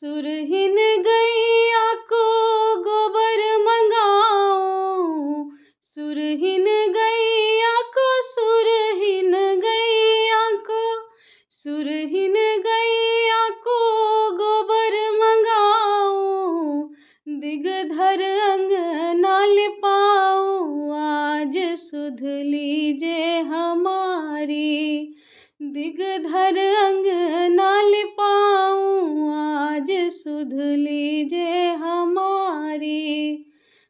सुरहीन गैया को गोबर मंगाओ, सुरहीन गैया को, सुरहीन गैया को, सुरहीन गैया को गोबर मंगाओ। दिगधर अंगना लिपाओ, आज सुध लीजिए हमारी। दिगधर अंगना लिपाओ, आज सुध लीजिए हमारी।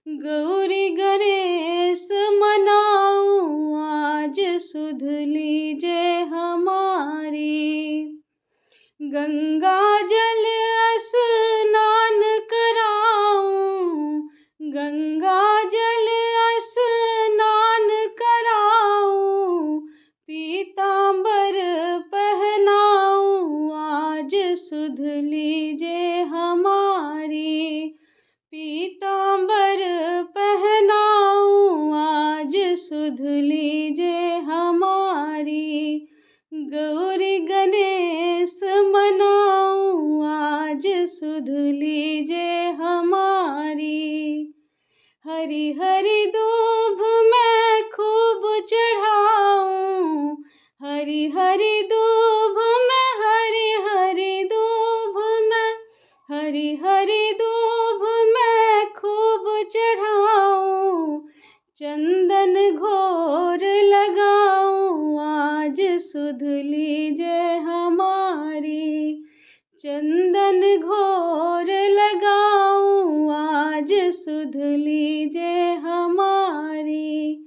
गौरी गणेश मनाओ, आज सुध लीजिए हमारी। गंगा जल स्नान कराओ, गंगा जल स्नान कराओ। पीतांबर पहनाओ, आज सुध लीजिए हमारी। पीतांबर पहनाओ, आज सुध लीजिए हमारी। गौरी गणेश मनाओ, आज सुध लीजिए हमारी। हरी हरी दूभ मैं खूब चढ़ाऊं, हरी हरी दूभ मैं, हरी हरी दूभ मैं, हरी हरी दूभ मैं खूब चढ़ाऊं। चंदन घोर लगाऊं, आज सुध लीजिए हमारी। चंदन घोर लगाऊं, आज सुध लीजिए हमारी।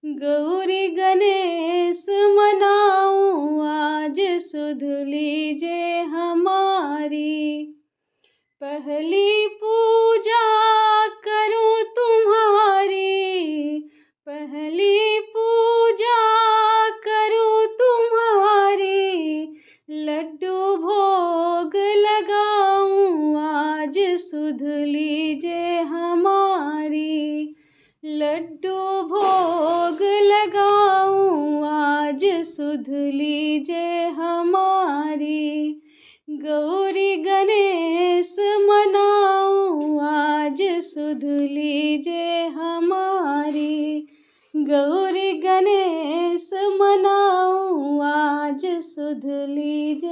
गौरी गणेश मनाऊं, आज सुध लीजिए हमारी। पहली पूजा करूं तुम्हारी, पहली पूजा करूं तुम्हारी। लड्डू भोग लगाऊं, आज सुध लीजिए हमारी। लड्डू भोग लगाऊं, आज सुध लीजिए हमारी। गौरी गणेश मनाऊं, आज सुध लीजिए हमारी। गौरी गणेश मनाऊं, आज सुध लीजिए